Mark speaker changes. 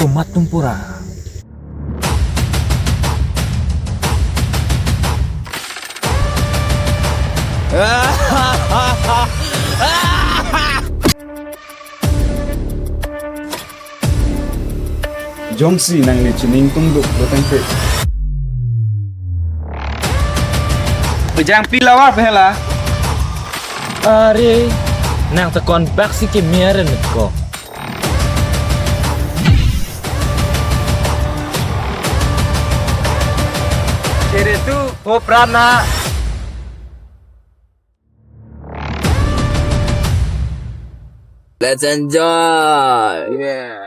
Speaker 1: ko matumpura.
Speaker 2: Jongsi nang ni chining tungduk botang pe.
Speaker 3: Pejang pilawar pehela.
Speaker 1: Are, nang tekon baksi ke miaren ko.
Speaker 3: Kere tu Hoprana.
Speaker 4: Let's enjoy.
Speaker 3: Yeah.